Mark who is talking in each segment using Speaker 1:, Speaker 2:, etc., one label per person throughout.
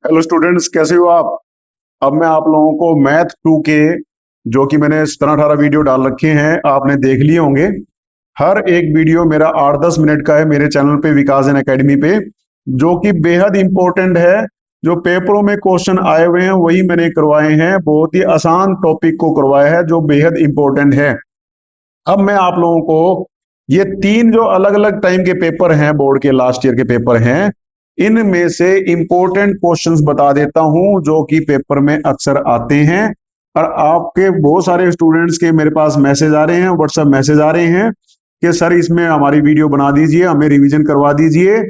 Speaker 1: Hello students, कैसे हो आप। अब मैं आप लोगों को मैथ टू के जो कि मैंने 17-18 वीडियो डाल रखे हैं, आपने देख लिए होंगे। हर एक वीडियो मेरा 8-10 मिनट का है मेरे चैनल पे विकास एकेडमी पे, जो कि बेहद इंपॉर्टेंट है। जो पेपरों में क्वेश्चन आए हुए हैं वही मैंने करवाए हैं, बहुत ही आसान टॉपिक को करवाया है जो बेहद इंपॉर्टेंट है। अब मैं आप लोगों को ये तीन जो अलग अलग टाइम के पेपर हैं, बोर्ड के लास्ट ईयर के पेपर हैं, इनमें से इंपॉर्टेंट क्वेश्चंस बता देता हूं जो कि पेपर में अक्सर आते हैं। और आपके बहुत सारे स्टूडेंट्स के मेरे पास मैसेज आ रहे हैं, व्हाट्सएप मैसेज आ रहे हैं कि सर इसमें हमारी वीडियो बना दीजिए, हमें रिवीजन करवा दीजिए।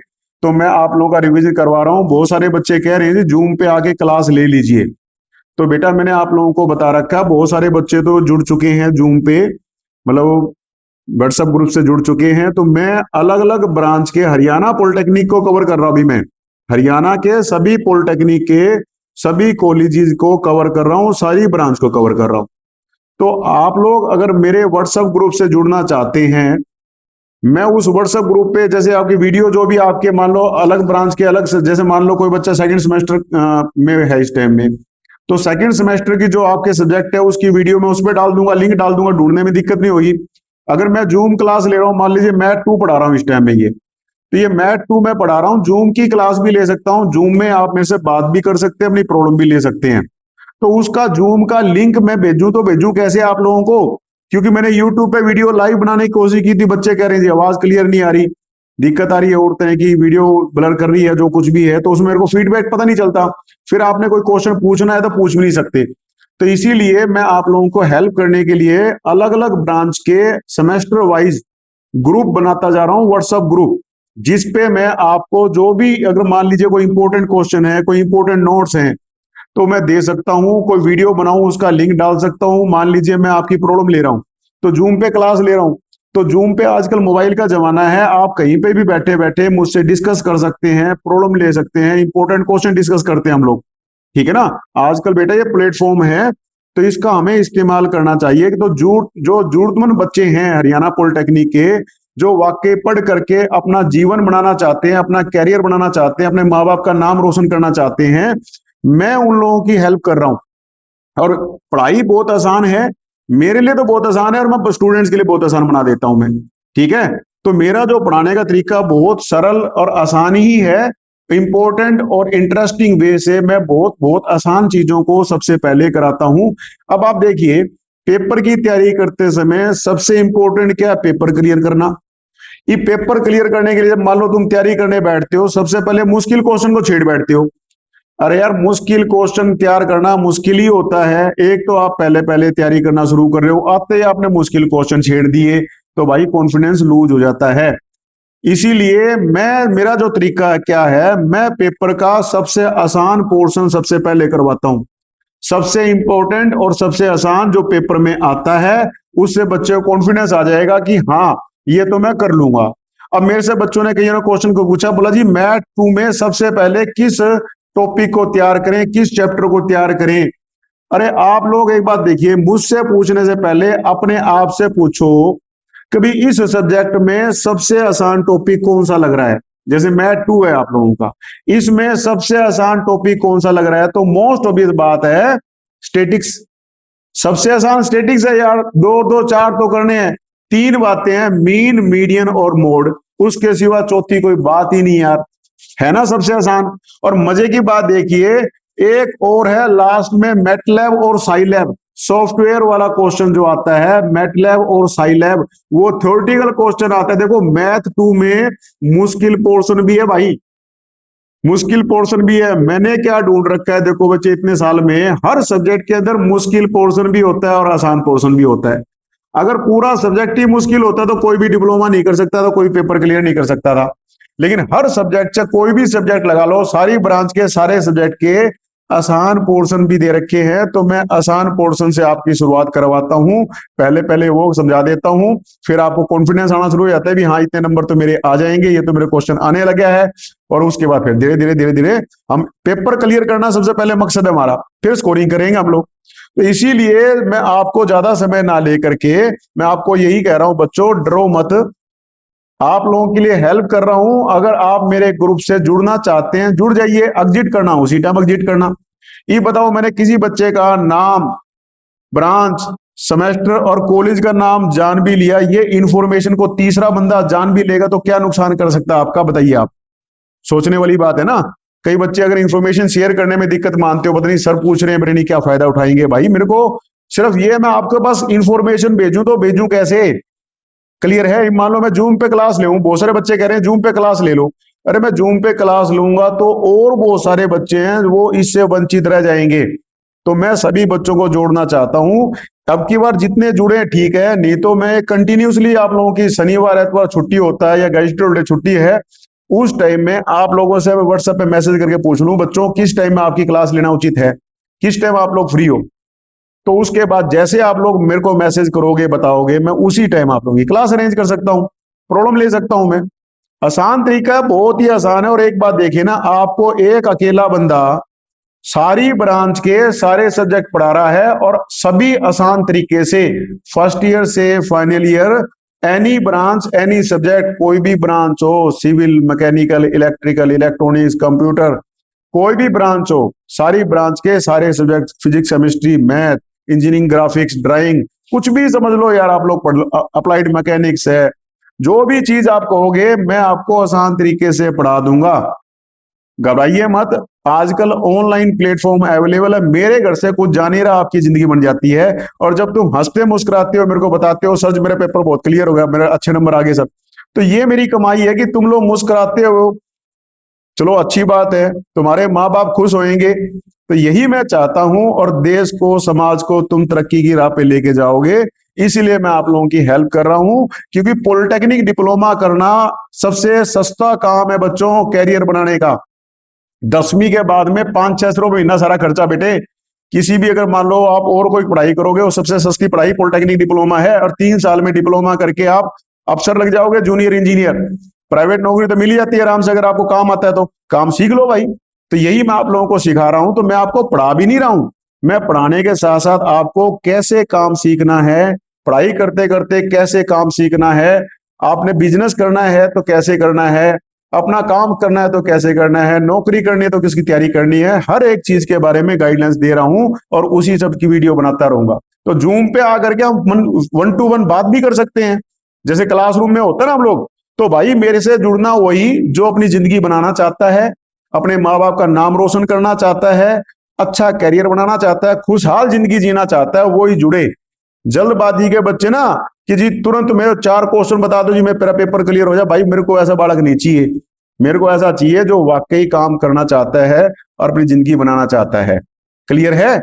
Speaker 1: तो मैं आप लोगों का रिवीजन करवा रहा हूँ। बहुत सारे बच्चे कह रहे हैं जूम पे आके क्लास ले लीजिए। तो बेटा मैंने आप लोगों को बता रखा, बहुत सारे बच्चे तो जुड़ चुके हैं जूम पे, मतलब व्हाट्सएप ग्रुप से जुड़ चुके हैं। तो मैं अलग अलग ब्रांच के हरियाणा पॉलिटेक्निक को कवर कर रहा हूं। अभी मैं हरियाणा के सभी पॉलिटेक्निक के सभी कॉलेजेस को कवर कर रहा हूं, सारी ब्रांच को कवर कर रहा हूं। तो आप लोग अगर मेरे व्हाट्सएप ग्रुप से जुड़ना चाहते हैं, मैं उस व्हाट्सएप ग्रुप पे जैसे आपकी वीडियो जो भी आपके मान लो अलग ब्रांच के अलग से, जैसे मान लो कोई बच्चा सेकंड सेमेस्टर में है इस टाइम में, तो सेकंड सेमेस्टर की जो आपके सब्जेक्ट है उसकी वीडियो मैं उस पर डाल दूंगा, लिंक डाल दूंगा, ढूंढने में दिक्कत नहीं होगी। अगर मैं जूम क्लास ले रहा हूँ, मान लीजिए मैथ टू पढ़ा रहा हूँ इस टाइम में, ये तो ये मैथ टू मैं पढ़ा रहा हूँ, जूम की क्लास भी ले सकता हूँ, जूम में आप मेरे से बात भी कर सकते हैं, अपनी प्रॉब्लम भी ले सकते हैं। तो उसका जूम का लिंक मैं भेजूं तो भेजूं कैसे आप लोगों को, क्योंकि मैंने यूट्यूब पे वीडियो लाइव बनाने की कोशिश की थी, बच्चे कह रहे हैं जी आवाज क्लियर नहीं आ रही, दिक्कत आ रही है, और तरह की वीडियो ब्लर कर रही है, जो कुछ भी है, तो उसमें मेरे को फीडबैक पता नहीं चलता। फिर आपने कोई क्वेश्चन पूछना है तो पूछ भी नहीं सकते। तो इसीलिए मैं आप लोगों को हेल्प करने के लिए अलग अलग ब्रांच के सेमेस्टर वाइज ग्रुप बनाता जा रहा हूं, व्हाट्सएप ग्रुप, जिसपे मैं आपको जो भी, अगर मान लीजिए कोई इंपॉर्टेंट क्वेश्चन है, कोई इंपॉर्टेंट नोट्स हैं, तो मैं दे सकता हूं, कोई वीडियो बनाऊं उसका लिंक डाल सकता हूं। मान लीजिए मैं आपकी प्रॉब्लम ले रहा हूं, तो जूम पे क्लास ले रहा हूं, तो जूम पे आजकल मोबाइल का जमाना है, आप कहीं पे भी बैठे बैठे मुझसे डिस्कस कर सकते हैं, प्रॉब्लम ले सकते हैं, इंपॉर्टेंट क्वेश्चन डिस्कस करते हैं हम लोग। ठीक है ना। आजकल बेटा ये प्लेटफॉर्म है, तो इसका हमें इस्तेमाल करना चाहिए। तो जो जरूरतमंद बच्चे हैं हरियाणा पॉलिटेक्निक के, जो वाकई पढ़ करके अपना जीवन बनाना चाहते हैं, अपना कैरियर बनाना चाहते हैं, अपने माँ बाप का नाम रोशन करना चाहते हैं, मैं उन लोगों की हेल्प कर रहा हूं। और पढ़ाई बहुत आसान है, मेरे लिए तो बहुत आसान है, और मैं स्टूडेंट्स के लिए बहुत आसान बना देता हूं मैं। ठीक है। तो मेरा जो पढ़ाने का तरीका बहुत सरल और आसान ही है। इंपॉर्टेंट और इंटरेस्टिंग वे से मैं बहुत बहुत आसान चीजों को सबसे पहले कराता हूं। अब आप देखिए, पेपर की तैयारी करते समय सबसे इंपॉर्टेंट क्या है? पेपर क्लियर करना। ये पेपर क्लियर करने के लिए जब मान लो तुम तैयारी करने बैठते हो, सबसे पहले मुश्किल क्वेश्चन को छेड़ बैठते हो। अरे यार, मुश्किल क्वेश्चन तैयार करना मुश्किल ही होता है। एक तो आप पहले पहले तैयारी करना शुरू कर रहे हो, आते ही आपने मुश्किल क्वेश्चन छेड़ दिए, तो भाई कॉन्फिडेंस लूज हो जाता है। इसीलिए मेरा जो तरीका क्या है, मैं पेपर का सबसे आसान पोर्शन सबसे पहले करवाता हूं। सबसे इंपॉर्टेंट और सबसे आसान जो पेपर में आता है, उससे बच्चे को कॉन्फिडेंस आ जाएगा कि हाँ, ये तो मैं कर लूंगा। अब मेरे से बच्चों ने कई क्वेश्चन को पूछा, बोला जी मैथ टू में सबसे पहले किस टॉपिक को तैयार करें, किस चैप्टर को तैयार करें। अरे आप लोग एक बात देखिए, मुझसे पूछने से पहले अपने आप से पूछो, कभी इस सब्जेक्ट में सबसे आसान टॉपिक कौन सा लग रहा है? जैसे मैथ टू है आप लोगों का, इसमें सबसे आसान टॉपिक कौन सा लग रहा है? तो मोस्ट ऑब्वियस बात है, स्टेटिक्स। सबसे आसान स्टेटिक्स है यार, दो दो चार तो करने हैं। तीन बातें हैं, मीन, मीडियन और मोड, उसके सिवा चौथी कोई बात ही नहीं यार, है ना सबसे आसान। और मजे की बात देखिए, एक और है लास्ट में, मेटलैब और साइलैब, सॉफ्टवेयर वाला क्वेश्चन जो आता है, मेटलैब और साइलैब, वो थ्योरेटिकल क्वेश्चन आता है। देखो मैथ टू में मुश्किल पोर्शन भी है भाई, मुश्किल पोर्शन भी है। मैंने क्या ढूंढ रखा है, देखो बच्चे इतने साल में हर सब्जेक्ट के अंदर मुश्किल पोर्शन भी होता है और आसान पोर्शन भी होता है। अगर पूरा सब्जेक्ट ही मुश्किल होता तो कोई भी डिप्लोमा नहीं कर सकता था, कोई पेपर क्लियर नहीं कर सकता था। लेकिन हर सब्जेक्ट से कोई भी सब्जेक्ट लगा लो, सारी ब्रांच के सारे सब्जेक्ट के आसान पोर्शन भी दे रखे हैं, तो मैं आसान पोर्शन से आपकी शुरुआत करवाता हूं। पहले पहले वो समझा देता हूं, फिर आपको कॉन्फिडेंस आना शुरू हो जाता है भी हाँ इतने नंबर तो मेरे आ जाएंगे, ये तो मेरे क्वेश्चन आने लगे है। और उसके बाद फिर धीरे धीरे धीरे धीरे हम पेपर क्लियर करना सबसे पहले मकसद है हमारा, फिर स्कोरिंग करेंगे हम लोग। तो इसीलिए मैं आपको ज्यादा समय ना लेकर के मैं आपको यही कह रहा हूं, बच्चों डरो मत। आप लोगों के लिए हेल्प कर रहा हूं। अगर आप मेरे ग्रुप से जुड़ना चाहते हैं, जुड़ जाइए। एग्जिट करना उसी टाइम एग्जिट करना। ये बताओ, मैंने किसी बच्चे का नाम, ब्रांच, सेमेस्टर और कॉलेज का नाम जान भी लिया, ये इंफॉर्मेशन को तीसरा बंदा जान भी लेगा तो क्या नुकसान कर सकता है आपका, बताइए आप। सोचने वाली बात है ना। कई बच्चे अगर इंफॉर्मेशन शेयर करने में दिक्कत मानते हो, पता नहीं सर पूछ रहे हैं, पता नहीं क्या फायदा उठाएंगे। भाई मेरे को सिर्फ ये, मैं आपके पास इंफॉर्मेशन भेजूं तो भेजूं कैसे? क्लियर है? मान लो मैं जूम पे क्लास ले, बहुत सारे बच्चे कह रहे हैं जूम पे क्लास ले लो। अरे मैं जूम पे क्लास लूंगा तो और बहुत सारे बच्चे हैं वो इससे वंचित रह जाएंगे। तो मैं सभी बच्चों को जोड़ना चाहता हूं। अब की बार जितने जुड़े ठीक है, नहीं तो मैं कंटिन्यूसली आप लोगों की शनिवार एतवार छुट्टी होता है या गैजेटेड छुट्टी है, उस टाइम में आप लोगों से मैं व्हाट्सएप पे मैसेज करके पूछ लूं, बच्चों किस टाइम में आपकी क्लास लेना उचित है, किस टाइम आप लोग फ्री हो। तो उसके बाद जैसे आप लोग मेरे को मैसेज करोगे, बताओगे, मैं उसी टाइम आप लोगों की क्लास अरेंज कर सकता हूं, प्रॉब्लम ले सकता हूं मैं। आसान तरीका है, बहुत ही आसान है। और एक बात देखिए ना, आपको एक अकेला बंदा सारी ब्रांच के सारे सब्जेक्ट पढ़ा रहा है और सभी आसान तरीके से, फर्स्ट ईयर से final year, any branch any subject, कोई भी ब्रांच हो, civil, mechanical, electrical, electronics, computer, कोई भी ब्रांच हो, सारी ब्रांच के सारे subject, physics, chemistry, math, engineering, graphics, drawing, कुछ भी समझ लो यार, आप लोग पढ़ लो, अप्लाइड मैकेनिक्स है, जो भी चीज आप कहोगे मैं आपको आसान तरीके से पढ़ा दूंगा। घबराइए मत। आजकल ऑनलाइन प्लेटफॉर्म अवेलेबल है, मेरे घर से कुछ जान ही रहा आपकी जिंदगी बन जाती है। और जब तुम हंसते मुस्कुराते हो, मेरे को बताते हो सर मेरा पेपर बहुत क्लियर हो गया, मेरे अच्छे नंबर आ गए सर, तो ये मेरी कमाई है कि तुम लोग मुस्कुराते हो। चलो अच्छी बात है, तुम्हारे माँ बाप खुश होंगे। तो यही मैं चाहता हूं, और देश को, समाज को तुम तरक्की की राह पे लेके जाओगे। इसीलिए मैं आप लोगों की हेल्प कर रहा हूं, क्योंकि पॉलिटेक्निक डिप्लोमा करना सबसे सस्ता काम है बच्चों कैरियर बनाने का। 10वीं के बाद में 500-600 महीना सारा खर्चा बेटे। किसी भी, अगर मान लो आप और कोई पढ़ाई करोगे, वो सबसे सस्ती पढ़ाई पॉलिटेक्निक डिप्लोमा है, और 3 साल में डिप्लोमा करके आप अफसर लग जाओगे, जूनियर इंजीनियर। प्राइवेट नौकरी तो मिल ही जाती है आराम से, अगर आपको काम आता है तो काम सीख लो भाई। तो यही मैं आप लोगों को सिखा रहा हूं। तो मैं आपको पढ़ा भी नहीं रहा हूं, मैं पढ़ाने के साथ साथ आपको कैसे काम सीखना है, पढ़ाई करते करते कैसे काम सीखना है, आपने बिजनेस करना है तो कैसे करना है, अपना काम करना है तो कैसे करना है, नौकरी करनी है तो किसकी तैयारी करनी है, हर एक चीज के बारे में गाइडलाइंस दे रहा हूं, और उसी सब की वीडियो बनाता रहूंगा। तो जूम पे आकर के हम 1 to 1 बात भी कर सकते हैं, जैसे क्लासरूम में होता है ना हम लोग। तो भाई मेरे से जुड़ना वही जो अपनी जिंदगी बनाना चाहता है, अपने माँ बाप का नाम रोशन करना चाहता है, अच्छा कैरियर बनाना चाहता है, खुशहाल जिंदगी जीना चाहता है, वो ही जुड़े। जल्दबाजी के बच्चे ना, कि जी तुरंत मेरे 4 क्वेश्चन बता दो जी मैं मेरा पेपर क्लियर हो जाए, भाई मेरे को ऐसा बालक नहीं चाहिए। मेरे को ऐसा चाहिए जो वाकई काम करना चाहता है और अपनी जिंदगी बनाना चाहता है। क्लियर है?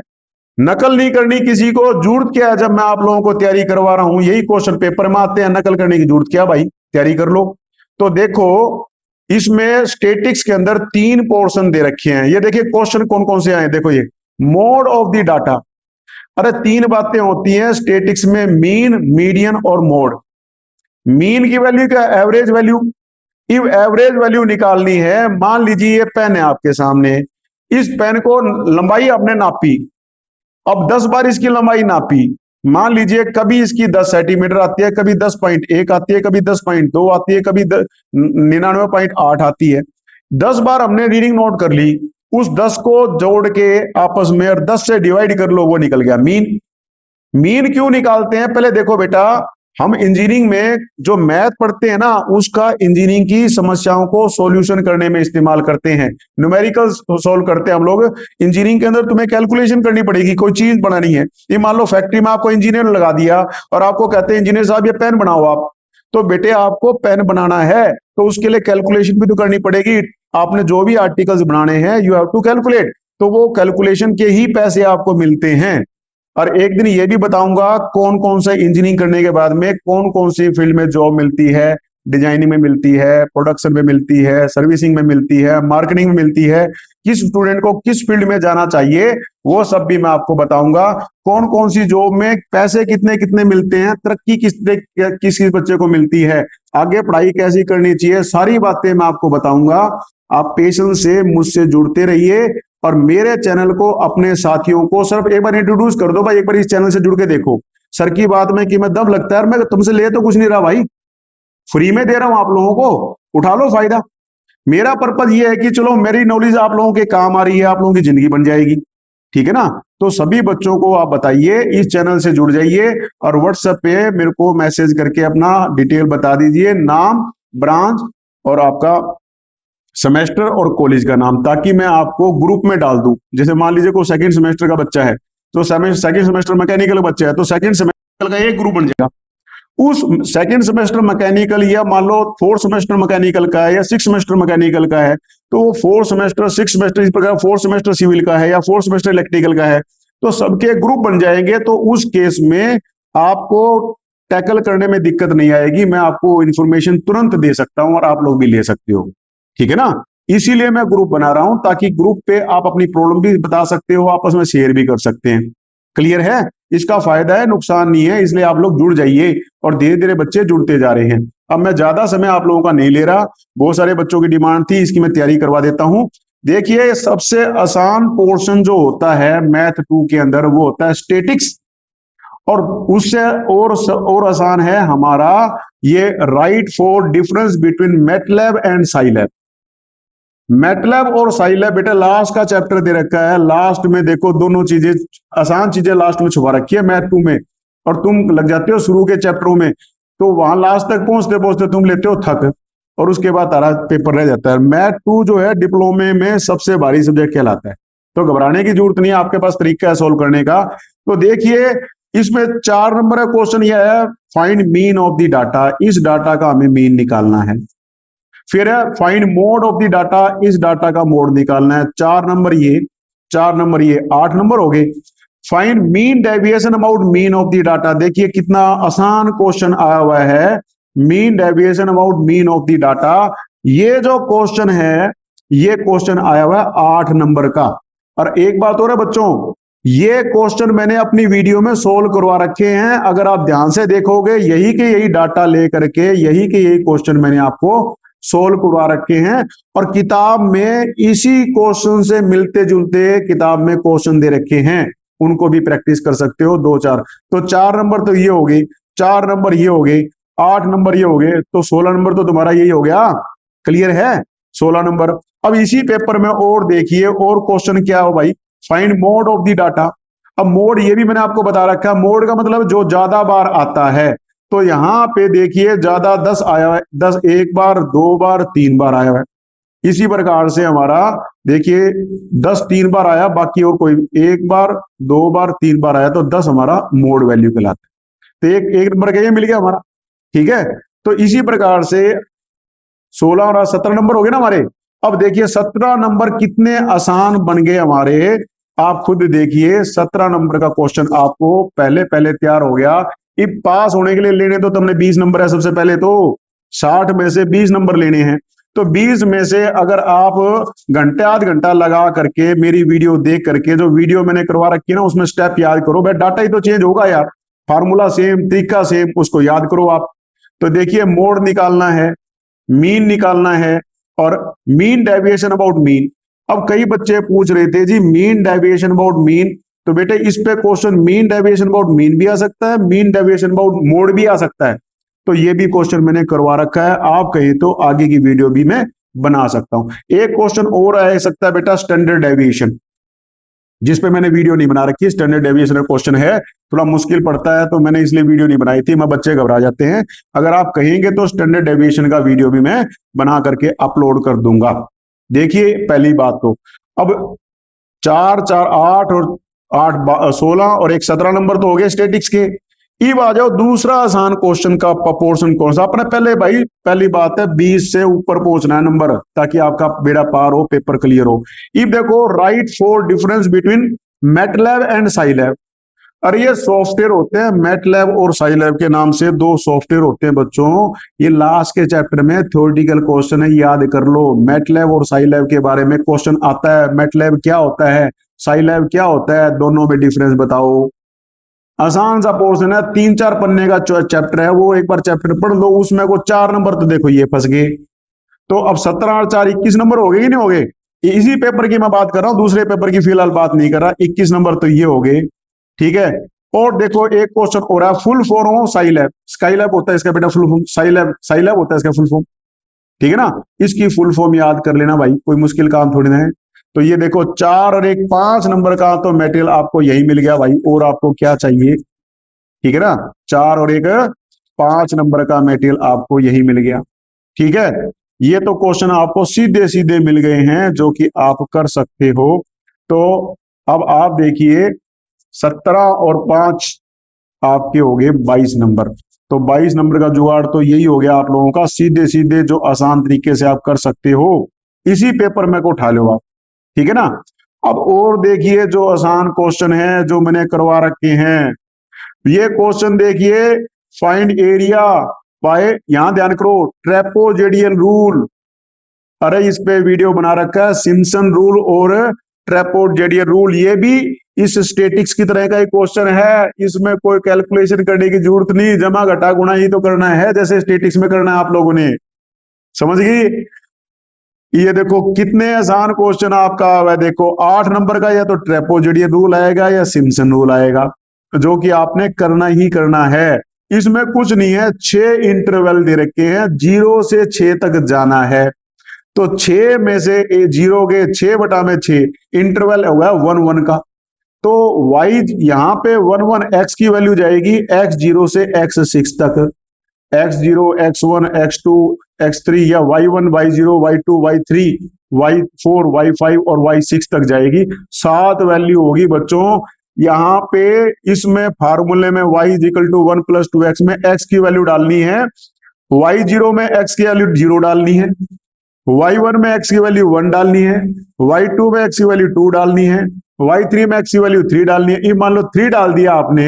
Speaker 1: नकल नहीं करनी किसी को, जरूरत क्या है? जब मैं आप लोगों को तैयारी करवा रहा हूं, यही क्वेश्चन पेपर में आते हैं, नकल करने की जरूरत क्या भाई, तैयारी कर लो। तो देखो, इसमें स्टेटिक्स के अंदर 3 पोर्शन दे रखे हैं, ये देखिए क्वेश्चन कौन कौन से आए, देखो ये, मोड ऑफ द डाटा। अरे 3 बातें होती हैं स्टेटिक्स में, मीन, मीडियन और मोड। मीन की वैल्यू क्या? Average value. If average value निकालनी है, मान लीजिए ये पेन है आपके सामने, इस पेन को लंबाई आपने नापी, अब 10 बार इसकी लंबाई नापी, मान लीजिए कभी इसकी 10 सेंटीमीटर आती है, कभी 10.1 आती है, कभी 10.2 आती है, कभी 99.8 आती है। 10 बार हमने रीडिंग नोट कर ली, उस 10 को जोड़ के आपस में और 10 से डिवाइड कर लो, वो निकल गया मीन। मीन क्यों निकालते हैं? पहले देखो बेटा, हम इंजीनियरिंग में जो मैथ पढ़ते हैं ना, उसका इंजीनियरिंग की समस्याओं को सॉल्यूशन करने में इस्तेमाल करते हैं, न्यूमेरिकल सोल्व करते हैं हम लोग। इंजीनियरिंग के अंदर तुम्हें कैलकुलेशन करनी पड़ेगी, कोई चीज बनानी है। ये मान लो फैक्ट्री में आपको इंजीनियर लगा दिया, और आपको कहते हैं इंजीनियर साहब ये पेन बनाओ आप। तो बेटे आपको पेन बनाना है तो उसके लिए कैलकुलेशन भी तो करनी पड़ेगी। आपने जो भी आर्टिकल्स बनाने हैं, यू हैव टू कैलकुलेट। तो वो कैलकुलेशन के ही पैसे आपको मिलते हैं। और एक दिन ये भी बताऊंगा कौन कौन से इंजीनियरिंग करने के बाद में कौन कौन सी फील्ड में जॉब मिलती है। डिजाइनिंग में मिलती है, प्रोडक्शन में मिलती है, सर्विसिंग में मिलती है, मार्केटिंग में मिलती है, किस स्टूडेंट को किस फील्ड में जाना चाहिए, वो सब भी मैं आपको बताऊंगा। कौन कौन सी जॉब में पैसे कितने कितने मिलते हैं, तरक्की किस किस बच्चे को मिलती है, आगे पढ़ाई कैसी करनी चाहिए, सारी बातें मैं आपको बताऊंगा। आप पेशेंस से मुझसे जुड़ते रहिए, और मेरे चैनल को अपने साथियों को सिर्फ एक बार इंट्रोड्यूस कर दो भाई, एक बार इस चैनल से जुड़ के देखो। सर की बात में कि मैं दम लगता है, मैं तुमसे ले तो कुछ नहीं रहा भाई, फ्री में दे रहा हूं आप लोगों को, उठा लो फायदा। मेरा पर्पज ये है कि चलो मेरी नॉलेज आप लोगों के काम आ रही है, आप लोगों की जिंदगी बन जाएगी, ठीक है ना। तो सभी बच्चों को आप बताइए, इस चैनल से जुड़ जाइए और व्हाट्सएप पे मेरे को मैसेज करके अपना डिटेल बता दीजिए, नाम, ब्रांच और आपका सेमेस्टर और कॉलेज का नाम, ताकि मैं आपको ग्रुप में डाल दूं। जैसे मान लीजिए कोई सेकंड सेमेस्टर का बच्चा है, तो सेकंड सेमेस्टर मैकेनिकल का बच्चा है, तो सेकंड सेमेस्टर का एक ग्रुप बन जाएगा। उस सेकंड सेमेस्टर मैकेनिकल, या मान लो फोर्थ सेमेस्टर मैकेनिकल का है या सिक्स सेमेस्टर मैकेनिकल का है, तो वो फोर्थ सेमेस्टर, सिक्स सेमेस्टर, इस प्रकार फोर्थ सेमेस्टर सिविल का है या फोर्थ सेमेस्टर इलेक्ट्रिकल का है, तो सबके ग्रुप बन जाएंगे। तो उस केस में आपको टैकल करने में दिक्कत नहीं आएगी, मैं आपको इंफॉर्मेशन तुरंत दे सकता हूं और आप लोग भी ले सकते हो, ठीक है ना। इसीलिए मैं ग्रुप बना रहा हूं, ताकि ग्रुप पे आप अपनी प्रॉब्लम भी बता सकते हो, आपस में शेयर भी कर सकते हैं। क्लियर है? इसका फायदा है, नुकसान नहीं है, इसलिए आप लोग जुड़ जाइए। और धीरे धीरे बच्चे जुड़ते जा रहे हैं। अब मैं ज्यादा समय आप लोगों का नहीं ले रहा, बहुत सारे बच्चों की डिमांड थी, इसकी मैं तैयारी करवा देता हूं। देखिए, सबसे आसान पोर्शन जो होता है मैथ 2 के अंदर, वो होता है स्टेटिक्स। और उससे और आसान है हमारा ये right for difference between MATLAB and Scilab. MATLAB और साइलैब बेटा लास्ट का चैप्टर दे रखा है, लास्ट में देखो दोनों चीजें, आसान चीजें लास्ट में छुपा रखी है मैथ 2 में, और तुम लग जाते हो शुरू के चैप्टरों में, तो वहां लास्ट तक पहुंचते पहुंचते तुम लेते हो थक, और उसके बाद तारा पेपर रह जाता है। मैथ 2 जो है डिप्लोमे में सबसे भारी सब्जेक्ट कहलाता है, तो घबराने की जरूरत नहीं है, आपके पास तरीका है सोल्व करने का। तो देखिए, इसमें 4 नंबर का क्वेश्चन यह है, find mean of the data. इस डाटा का हमें मीन निकालना है। फिर है find mode of the data, इस डाटा का मोड निकालना है। 4 नंबर ये, 4 नंबर ये, 8 नंबर हो गए। Find mean deviation about mean of the data. देखिए कितना आसान क्वेश्चन आया हुआ है, mean deviation about mean of the data. ये जो क्वेश्चन है, ये क्वेश्चन आया हुआ है 8 नंबर का। और एक बात और है बच्चों, ये क्वेश्चन मैंने अपनी वीडियो में सोल्व करवा रखे हैं, अगर आप ध्यान से देखोगे, यही के यही डाटा लेकर के यही के यही क्वेश्चन मैंने आपको सोल्व करवा रखे हैं। और किताब में इसी क्वेश्चन से मिलते जुलते किताब में क्वेश्चन दे रखे हैं, उनको भी प्रैक्टिस कर सकते हो 2-4। तो 4 नंबर तो ये हो गई, 4 नंबर ये हो गए, 8 नंबर ये हो गए, तो 16 नंबर तो तुम्हारा यही हो गया। क्लियर है? 16 नंबर। अब इसी पेपर में और देखिए, और क्वेश्चन क्या हो भाई, find mode of the data. अब मोड ये भी मैंने आपको बता रखा है, मोड का मतलब जो ज्यादा बार आता है। तो यहां पे देखिए ज्यादा 10 आया है, 10 एक बार, 2 बार, 3 बार आया है। इसी प्रकार से हमारा देखिए 10 3 बार आया, बाकी और कोई 1 बार, 2 बार, 3 बार आया, तो 10 हमारा मोड वैल्यू कहलाता है। तो एक एक नंबर का ये मिल गया हमारा, ठीक है। तो इसी प्रकार से 16 और 17 नंबर हो गए ना हमारे। अब देखिए 17 नंबर कितने आसान बन गए हमारे, आप खुद देखिए। 17 नंबर का क्वेश्चन आपको पहले पहले तैयार हो गया। अब पास होने के लिए लेने तो तुमने 20 नंबर है सबसे पहले, तो 60 में से 20 नंबर लेने हैं। तो 20 में से अगर आप घंटे आध घंटा लगा करके मेरी वीडियो देख करके, जो वीडियो मैंने करवा रखी है ना, उसमें स्टेप याद करो। भाई डाटा ही तो चेंज होगा यार, फार्मूला सेम, तरीका सेम, उसको याद करो आप। तो देखिए मोड निकालना है, मीन निकालना है, और मीन डेविएशन अबाउट मीन। अब कई बच्चे पूछ रहे थे G mean deviation about mean, तो बेटे इस पे question mean deviation about mean भी आ सकता है, मीन डेविएशन अबाउट मोड भी आ सकता है। तो ये भी क्वेश्चन मैंने करवा रखा है, आप कहें तो आगे की वीडियो भी मैं बना सकता हूं। एक क्वेश्चन और आ सकता है बेटा, स्टैंडर्ड डेविएशन, जिस पे मैंने वीडियो नहीं बना रखी। स्टैंडर्ड डेविएशन क्वेश्चन है, थोड़ा मुश्किल पड़ता है, तो मैंने इसलिए वीडियो नहीं बनाई थी, मैं बच्चे घबरा जाते हैं। अगर आप कहेंगे तो स्टैंडर्ड डेविएशन का वीडियो भी मैं बना करके अपलोड कर दूंगा। देखिए पहली बात तो, अब 4 4 8 और 8 16 और एक 17 नंबर तो हो गए स्टेटिक्स के। अब आ जाओ दूसरा आसान क्वेश्चन का पोर्शन कौन सा अपने, पहले भाई पहली बात है 20 से ऊपर पहुंचना है नंबर, ताकि आपका बेड़ा पार हो, पेपर क्लियर हो। अब देखो, right for difference between MATLAB and Scilab. अरे ये सॉफ्टवेयर होते हैं, मैटलैब और साइलैब के नाम से 2 सॉफ्टवेयर होते हैं बच्चों। ये लास्ट के चैप्टर में थ्योरेटिकल क्वेश्चन है, याद कर लो। मैटलैब और साइलैब के बारे में क्वेश्चन आता है, मैटलैब क्या होता है, साइलैब क्या होता है, दोनों में डिफरेंस बताओ। आसान सा पोर्शन है, 3-4 पन्ने का चैप्टर है, वो एक बार चैप्टर पढ़ लो, उसमें को 4 नंबर तो देखो ये फंस गए। तो अब 17 और 4 21 नंबर हो गए कि नहीं हो गए। इसी पेपर की मैं बात कर रहा हूं, दूसरे पेपर की फिलहाल बात नहीं कर रहा। 21 नंबर तो ये हो गए, ठीक है। और देखो एक क्वेश्चन हो रहा है, full form of Scilab. Skylab होता है इसका बेटा फुल फॉर्म, साइलैब साइलैब होता है इसका फुल फॉर्म। ठीक है ना, इसकी फुल फॉर्म याद कर लेना भाई, कोई मुश्किल काम थोड़ी ना है। तो ये देखो 4 और 1 5 नंबर का तो मेटेरियल आपको यही मिल गया भाई, और आपको क्या चाहिए। ठीक है ना, 4 और 1 5 नंबर का मेटेरियल आपको यही मिल गया। ठीक है, ये तो क्वेश्चन आपको सीधे सीधे मिल गए हैं जो कि आप कर सकते हो। तो अब आप देखिए 17 और 5 आपके हो गए 22 नंबर। तो 22 नंबर का जुगाड़ तो यही हो गया आप लोगों का, सीधे सीधे जो आसान तरीके से आप कर सकते हो, इसी पेपर में को उठा लो आप। ठीक है ना, अब और देखिए जो आसान क्वेश्चन है जो मैंने करवा रखे हैं। ये क्वेश्चन देखिए, फाइंड एरिया बाय, यहां ध्यान करो, ट्रेपोजेडियल रूल। अरे इस पे वीडियो बना रखा है, सिम्पसन रूल और ट्रेपोजेडियल रूल। ये भी इस स्टेटिक्स की तरह का एक क्वेश्चन है, इसमें कोई कैलकुलेशन करने की जरूरत नहीं, जमा घटा गुणा ही तो करना है जैसे स्टेटिक्स में करना है आप लोगों ने। समझ गई। ये देखो कितने आसान क्वेश्चन आपका है, देखो 8 नंबर का या तो ट्रेपोजेडियल रूल आएगा या सिम्पसन रूल आएगा, जो कि आपने करना ही करना है। इसमें कुछ नहीं है, 6 इंटरवल दे रखे हैं, 0 से 6 तक जाना है। तो 6 में से 0 के 6/6 इंटरवल होगा 1 1 का। तो y यहां पे 1 1 x की वैल्यू जाएगी x0 से x6 तक, x0 x1 x2 x3, या y1 y0 y2 y3 y4 y5 और y6 तक जाएगी। 7 वैल्यू होगी बच्चों यहाँ पे। इसमें फार्मूले में y is equal to 1 + 2x में x की वैल्यू डालनी है, y0 में x की वैल्यू 0 डालनी है, y1 में x की वैल्यू 1 डालनी है, y2 में x की वैल्यू 2 डालनी है, y3 में x की वैल्यू 3 डालनी है। ये मान लो 3 डाल दिया आपने,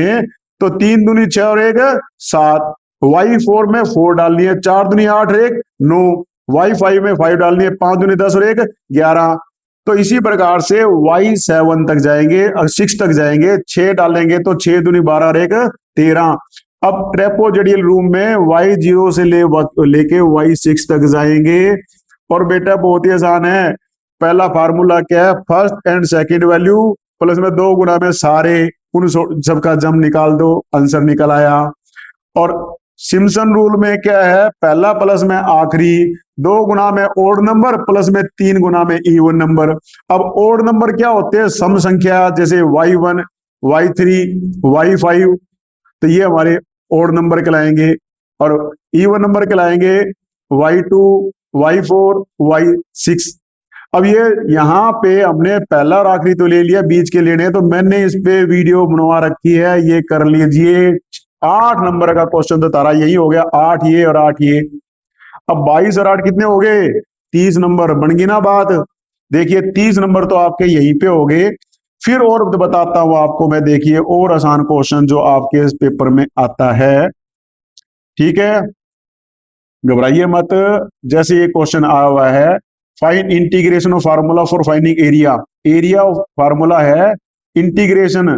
Speaker 1: तो 3 दूनी 6 और 1 7, y4 में 4 डालनी है, 4 दूनी 8 और 1 9, y5 में 5 डालनी है, 5 दूनी 10 और 1 11। तो इसी प्रकार से y7 तक जाएंगे और 6 तक जाएंगे, 6 डालेंगे तो 6 दूनी 12 और 1 13। अब ट्रेपोजेडियल रूम में y0 से लेके y6 तक जाएंगे। और बेटा बहुत ही आसान है, पहला फार्मूला क्या है, first and second value plus में 2 गुना में सारे, उन सबका जम निकाल दो, आंसर निकल आया। और सिम्पसन रूल में क्या है, पहला प्लस में आखिरी, 2 गुना में ओड नंबर प्लस में 3 गुना में इवन नंबर। अब ओड नंबर क्या होते हैं, सम संख्या, जैसे y1 y3 y5, तो ये हमारे ओड नंबर कहलाएंगे। और इवन नंबर कहलाएंगे y2 y4 y6। अब ये यहाँ पे हमने पहला और आखिरी तो ले लिया, बीच के लेने हैं, तो मैंने इस पे वीडियो बनवा रखी है, ये कर लीजिए। 8 नंबर का क्वेश्चन तो तारा यही हो गया, 8 ये और 8 ये। अब 22 और 8 कितने हो गए, 30 नंबर बन गई ना बात। देखिए 30 नंबर तो आपके यहीं पे हो गए। फिर और बताता हूं आपको मैं, देखिए और आसान क्वेश्चन जो आपके इस पेपर में आता है। ठीक है, घबराइए मत। जैसे ये क्वेश्चन आया हुआ है, find integration of formula for finding area. Area formula है integration,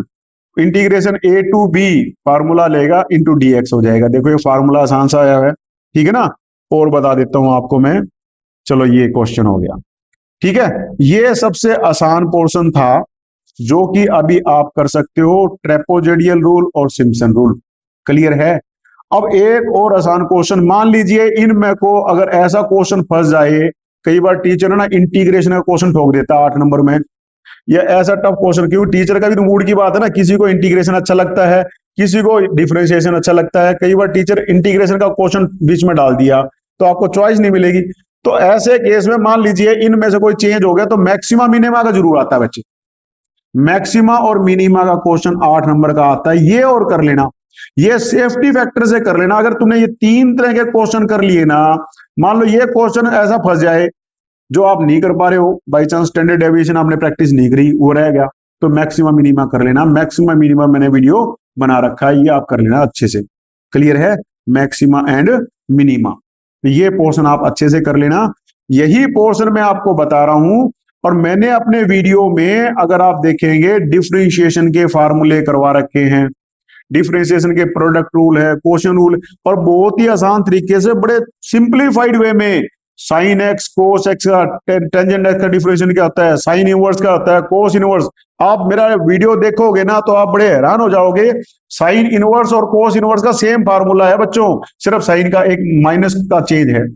Speaker 1: integration a to b, formula लेगा इंटू dx हो जाएगा। देखो ये फार्मूला आसान सा आया है। ठीक है ना, और बता देता हूं आपको मैं। चलो ये क्वेश्चन हो गया। ठीक है, ये सबसे आसान पोर्शन था जो कि अभी आप कर सकते हो, ट्रेपोजेडियल रूल और सिम्पसन रूल। क्लियर है। अब एक और आसान क्वेश्चन, मान लीजिए इनमें को अगर ऐसा क्वेश्चन फंस जाए, कई बार टीचर है ना इंटीग्रेशन का क्वेश्चन ठोक देता है 8 नंबर में, या ऐसा टफ क्वेश्चन, क्योंकि टीचर का भी तो मूड की बात है ना, किसी को इंटीग्रेशन अच्छा लगता है, किसी को डिफरेंशिएशन अच्छा लगता है। कई बार टीचर इंटीग्रेशन का क्वेश्चन बीच में डाल दिया तो आपको चॉइस नहीं मिलेगी। तो ऐसे केस में मान लीजिए इनमें से कोई चेंज हो गया, तो मैक्सिमा मिनिमा का जरूर आता है बच्चे, मैक्सिमा और मिनिमा का क्वेश्चन 8 नंबर का आता है। ये और कर लेना, ये सेफ्टी फैक्टर से कर लेना। अगर तुमने ये 3 तरह के क्वेश्चन कर लिए ना, मान लो ये क्वेश्चन ऐसा फंस जाए जो आप नहीं कर पा रहे हो, बाई चांस स्टैंडर्ड डेविएशन आपने प्रैक्टिस नहीं करी, वो रह गया, तो मैक्सिमम मिनिमा कर लेना। मैक्सिमम मिनिमा मैंने वीडियो बना रखा है, ये आप कर लेना अच्छे से। क्लियर है, मैक्सिमा एंड मिनिमा, ये पोर्शन आप अच्छे से कर लेना। यही पोर्शन मैं आपको बता रहा हूं। और मैंने अपने वीडियो में अगर आप देखेंगे डिफरेंशिएशन के फार्मूले करवा रखे हैं, डिफरेंशिएशन के प्रोडक्ट रूल है, क्वेश्चन रूल, और बहुत ही आसान तरीके से बड़े सिंप्लीफाइड वे में साइन एक्स कोस एक्स का, टेंजेंट एक्स का डिफरेंशियल क्या होता है, साइन इनवर्स क्या होता है, कोस इनवर्स। आप मेरा वीडियो देखोगे ना तो आप बड़े हैरान हो जाओगे। साइन इनवर्स और कोस इनवर्स का सेम फार्मूला है बच्चों, सिर्फ साइन का एक माइनस का चेंज है।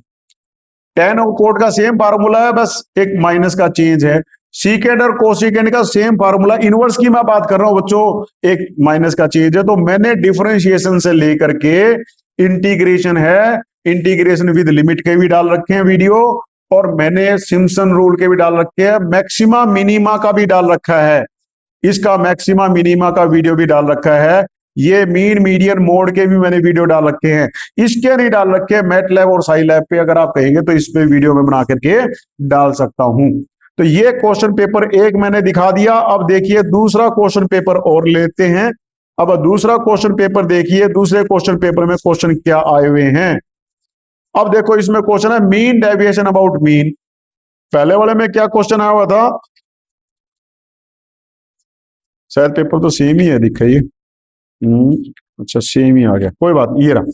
Speaker 1: टेन और कोट का सेम फार्मूला है, बस एक माइनस का चेंज है। सीकेंड और कोसिकेंड का सेम फार्मूला, इनवर्स की मैं बात कर रहा हूं बच्चों, एक माइनस का चेंज है। तो मैंने डिफरेंशिएशन से लेकर के इंटीग्रेशन है, इंटीग्रेशन विद लिमिट के भी डाल रखे हैं वीडियो, और मैंने सिम्पसन रूल के भी डाल रखे हैं, मैक्सिमा मिनिमा का भी डाल रखा है, इसका मैक्सिमा मिनिमा का वीडियो भी डाल रखा है। ये मीन मीडियन मोड के भी मैंने वीडियो डाल रखे हैं। इसके नहीं डाल रखे मैट लैब और साई लैब पे, अगर आप कहेंगे तो इस पे वीडियो में बना करके डाल सकता हूं। तो ये क्वेश्चन पेपर एक मैंने दिखा दिया। अब देखिए दूसरा क्वेश्चन पेपर और लेते हैं। अब दूसरा क्वेश्चन पेपर देखिए, दूसरे क्वेश्चन पेपर में क्वेश्चन क्या आए हुए हैं। अब देखो इसमें क्वेश्चन है मीन डेविएशन अबाउट मीन। पहले वाले में क्या क्वेश्चन आया हुआ था, शायद पेपर तो सेम ही है दिखा ये। अच्छा सेम ही आ गया, कोई बात नहीं, ये रहा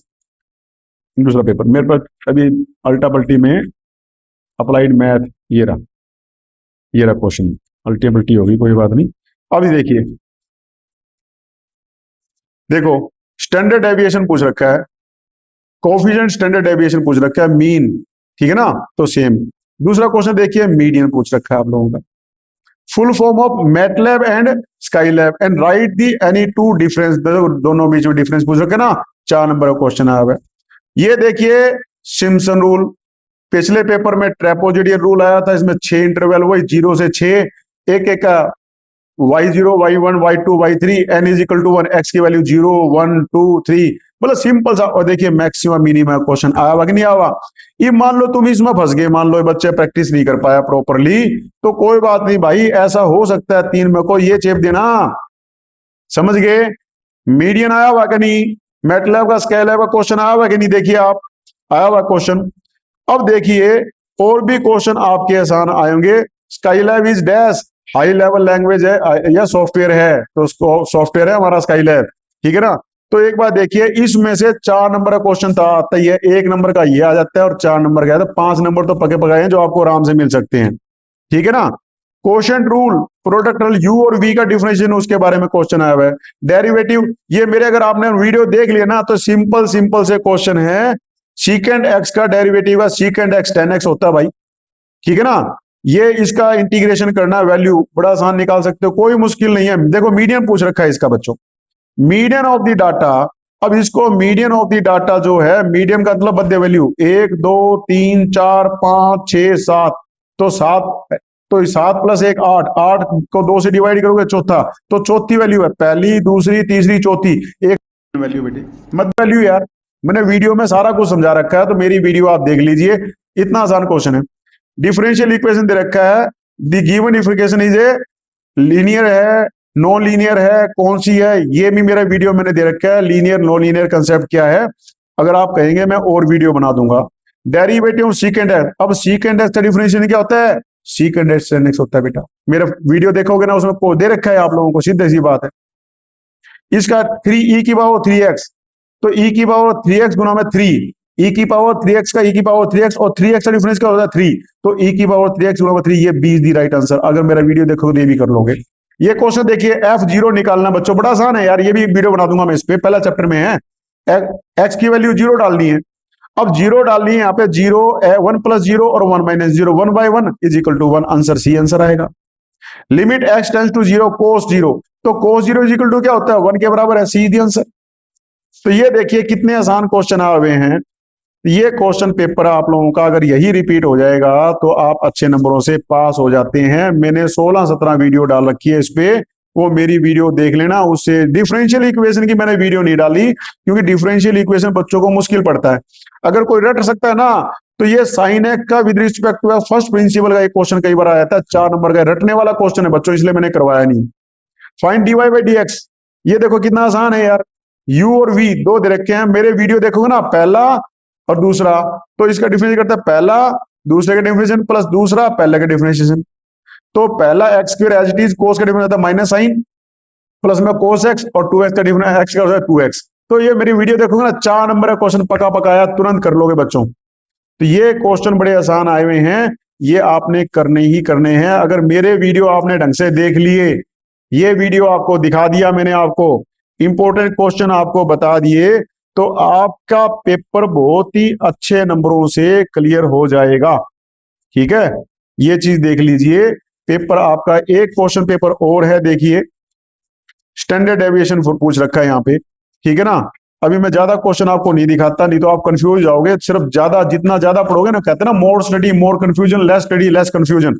Speaker 1: दूसरा पेपर मेरे पास अभी, अल्टा पल्टी में अप्लाइड मैथ, ये रहा क्वेश्चन, अल्टी पल्टी होगी कोई बात नहीं। अभी देखिए, देखो स्टैंडर्ड डेविएशन पूछ रखा है, कोफिशिएंट स्टैंडर्ड डेविएशन पूछ रखा है, मीन, ठीक है ना, तो सेम। दूसरा क्वेश्चन देखिए मीडियन पूछ रखा है आप लोगों का, full form of MATLAB and Skylab and right the any two difference, दोनों बीच में डिफरेंस पूछ रखे ना, 4 नंबर का क्वेश्चन आया हुआ है। ये देखिए सिम्पसन रूल, पिछले पेपर में ट्रेपोजिडियन रूल आया था, इसमें 6 इंटरवल, वही 0 से 6, एक एक का y0 y1 y2 y3 n is equal to 1, x की वैल्यू 0 1 2 3, मतलब सिंपल सा। और देखिए मैक्सिमम मिनिमम क्वेश्चन आया हुआ कि नहीं आया हुआ। ये मान लो तुम इसमें फंस गए, मान लो बच्चे प्रैक्टिस नहीं कर पाया प्रॉपरली, तो कोई बात नहीं भाई, ऐसा हो सकता है 3 में को ये चेप देना, समझ गए। मीडियन आया हुआ कि नहीं, मैटलैब का स्केलैब का क्वेश्चन आया हुआ कि नहीं, देखिए आप, आया हुआ क्वेश्चन। अब देखिए और भी क्वेश्चन आपके आसान आएंगे। Skylab is dash, high level language है या सॉफ्टवेयर है, तो उसको सॉफ्टवेयर है हमारा स्काईलैब, ठीक है ना। तो एक बार देखिए इसमें से 4 नंबर का क्वेश्चन था आता ही है, 1 नंबर का ये आ जाता है और 4 नंबर का है, तो 5 नंबर तो पके पकाए हैं जो आपको आराम से मिल सकते हैं, ठीक है ना। Question rule, product rule, you और वी का डिफरेंशिएशन, उसके बारे में क्वेश्चन आया हुआ है। डेरिवेटिव, ये मेरे अगर आपने वीडियो देख लिया ना तो सिंपल सिंपल से क्वेश्चन है, सीकेंड एक्स का डेरिवेटिव है सीकेंड एक्स 10x होता है भाई, ठीक है ना। ये इसका इंटीग्रेशन करना, वैल्यू बड़ा आसान निकाल सकते हो, कोई मुश्किल नहीं है। देखो मीडियन पूछ रखा है इसका बच्चों, मीडियन ऑफ द डाटा। अब इसको मीडियन ऑफ द डाटा जो है, मीडियन का मतलब मध्य वैल्यू, 1 2 3 4 5 6 7, तो 7, तो 7 + 1 8, 8 को 2 से डिवाइड करोगे चौथा, तो चौथी वैल्यू है, पहली दूसरी तीसरी चौथी, एक वैल्यू बेटे, मध्य वैल्यू यार। मैंने वीडियो में सारा कुछ समझा रखा है, तो मेरी वीडियो आप देख लीजिए, इतना आसान क्वेश्चन है। डिफरेंशियल इक्वेशन दे रखा है, the given equation is a linear है, नॉन लीनियर है, कौन सी है, ये भी मेरा वीडियो मैंने दे रखा है, लीनियर नॉन लीनियर कंसेप्ट क्या है, अगर आप कहेंगे मैं और वीडियो बना दूंगा। डेरिवेटिव सीकेंड एक्स, अब सीकेंड एक्स का डिफरेंशियल क्या होता है, सीकेंड एक्स टेन एक्स होता है बेटा, मेरा वीडियो देखोगे ना उसमें दे रखा है आप लोगों को, सीधी सी बात है। इसका 3e⁻3x, तो e⁻3x गुना में 3, e⁻3x का e⁻3x और 3x का डिफरेंस क्या होता है 3, तो e⁻3x गुना में 3, ये B is the right answer. अगर मेरा वीडियो देखोगे तो ये भी कर लोगे। ये क्वेश्चन देखिए F0 निकालना बच्चों, बड़ा आसान है यार, ये भी वीडियो बना दूंगा मैं इस पे, पहला चैप्टर में है। x की वैल्यू 0 डालनी है, अब 0 डालनी है यहाँ पे, 0 1 + 0 और 1 - 0, 1/1 is equal to 1, answer C answer आएगा। Limit x tends to 0 cos 0, तो cos 0 इज इक्वल टू क्या होता है, 1 के बराबर है, सी दी आंसर। तो ये देखिए कितने आसान क्वेश्चन आए हुए हैं। ये क्वेश्चन पेपर आप लोगों का अगर यही रिपीट हो जाएगा तो आप अच्छे नंबरों से पास हो जाते हैं। मैंने 16-17 वीडियो डाल रखी है इस पे, वो मेरी वीडियो देख लेना। उससे डिफरेंशियल इक्वेशन की मैंने वीडियो नहीं डाली, क्योंकि डिफरेंशियल इक्वेशन बच्चों को मुश्किल पड़ता है। अगर कोई रट सकता है ना, तो ये साइन एक्स का with respect to first principle का एक क्वेश्चन कई बार आया था, 4 नंबर का रटने वाला क्वेश्चन है बच्चों, इसलिए मैंने करवाया नहीं। फाइंड dy/dx, ये देखो कितना आसान है यार, u और v दो दे रखे हैं, मेरे वीडियो देखोगे ना, पहला और दूसरा, तो इसका डिफरेंशिएट करता है पहला दूसरे का डिफरेंशिएशन प्लस दूसरा पहले का डिफरेंशिएशन। तो पहला x² एज इट इज, कोस का डिफरेंस आता है माइनस साइन, प्लस में कोस x, और 2x का डिफरेंस, x का होता है 2x। तो ये मेरी वीडियो देखोगे ना, 4 नंबर का क्वेश्चन पका पकाया, तुरंत कर लोगे बच्चों। तो ये क्वेश्चन बड़े आसान आए हुए हैं, ये आपने करने ही करने हैं। अगर मेरे वीडियो आपने ढंग से देख लिए, ये वीडियो आपको दिखा दिया मैंने, आपको इंपॉर्टेंट क्वेश्चन आपको बता दिए, तो आपका पेपर बहुत ही अच्छे नंबरों से क्लियर हो जाएगा। ठीक है, ये चीज देख लीजिए। पेपर आपका एक क्वेश्चन पेपर और है, देखिए स्टैंडर्ड डेविएशन पूछ रखा है यहाँ पे। ठीक है ना, अभी मैं ज्यादा क्वेश्चन आपको नहीं दिखाता, नहीं तो आप कंफ्यूज जाओगे। सिर्फ ज्यादा, जितना ज्यादा पढ़ोगे ना, कहते हैं ना more study more confusion, less study less confusion.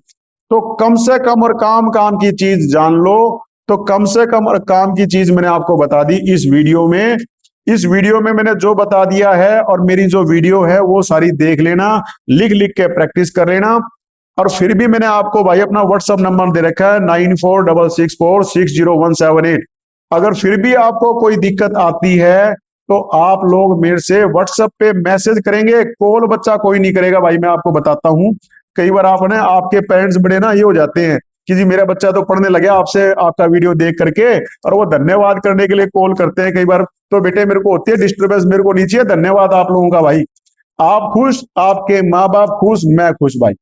Speaker 1: तो कम से कम और काम काम की चीज जान लो। तो कम से कम और काम की चीज मैंने आपको बता दी इस वीडियो में। इस वीडियो में मैंने जो बता दिया है, और मेरी जो वीडियो है वो सारी देख लेना, लिख लिख के प्रैक्टिस कर लेना। और फिर भी मैंने आपको भाई अपना व्हाट्सअप नंबर दे रखा है 9466460178। अगर फिर भी आपको कोई दिक्कत आती है तो आप लोग मेरे से व्हाट्सएप पे मैसेज करेंगे, कॉल बच्चा कोई नहीं करेगा भाई, मैं आपको बताता हूँ। कई बार आपने, आपके पेरेंट्स बड़े ना ये हो जाते हैं कि जी मेरा बच्चा तो पढ़ने लगे आपसे, आपका वीडियो देख करके, और वो धन्यवाद करने के लिए कॉल करते हैं कई बार। तो बेटे मेरे को होती है डिस्टर्बेंस, मेरे को नहीं चाहिए धन्यवाद आप लोगों का भाई। आप खुश, आपके माँ बाप खुश, मैं खुश भाई।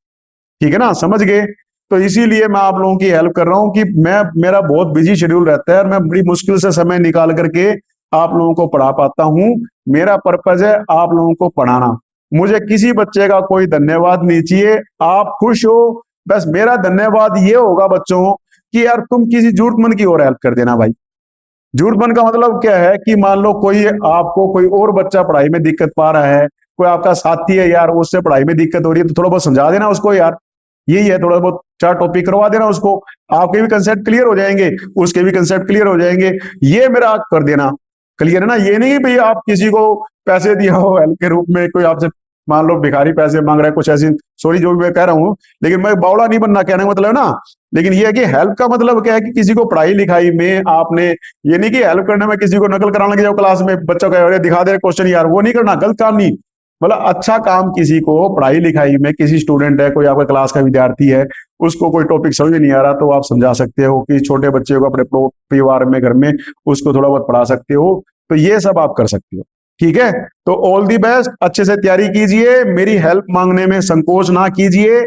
Speaker 1: ठीक है ना, समझ गए। तो इसीलिए मैं आप लोगों की हेल्प कर रहा हूं कि मैं, मेरा बहुत बिजी शेड्यूल रहता है और मैं बड़ी मुश्किल से समय निकाल करके आप लोगों को पढ़ा पाता हूं। मेरा पर्पज है आप लोगों को पढ़ाना। मुझे किसी बच्चे का कोई धन्यवाद नहीं चाहिए, आप खुश हो बस। मेरा धन्यवाद ये होगा बच्चों कि यार तुम किसी जरूरतमंद की और हेल्प कर देना भाई। जरूरतमंद का मतलब क्या है कि मान लो कोई, आपको कोई और बच्चा पढ़ाई में दिक्कत पा रहा है, कोई आपका साथी है यार, उससे पढ़ाई में दिक्कत हो रही है, तो थोड़ा बहुत समझा देना उसको यार। यही है, थोड़ा बहुत चार टॉपिक करवा देना उसको, आपके भी कंसेप्ट क्लियर हो जाएंगे, उसके भी कंसेप्ट क्लियर हो जाएंगे। ये मेरा कर देना क्लियर है ना। ये नहीं भैया आप किसी को पैसे दिया हो हेल्प के रूप में, कोई आपसे मान लो भिखारी पैसे मांग रहा है कुछ ऐसी, सॉरी जो भी मैं कह रहा हूँ, लेकिन मैं बावड़ा नहीं बनना कहने का मतलब है ना। लेकिन ये है कि हेल्प का मतलब क्या है कि किसी को पढ़ाई लिखाई में आपने, ये नहीं कि हेल्प करने में किसी को नकल कराने लग जाओ क्लास में, बच्चा कहे दिखा दे क्वेश्चन यार, वो नहीं करना, गलत काम नहीं। मतलब अच्छा काम किसी को पढ़ाई लिखाई में, किसी स्टूडेंट है, कोई आपका क्लास का विद्यार्थी है, उसको कोई टॉपिक समझ नहीं आ रहा, तो आप समझा सकते हो कि छोटे बच्चे को अपने परिवार में, घर में उसको थोड़ा बहुत पढ़ा सकते हो। तो ये सब आप कर सकते हो। ठीक है, तो ऑल दी बेस्ट, अच्छे से तैयारी कीजिए, मेरी हेल्प मांगने में संकोच ना कीजिए।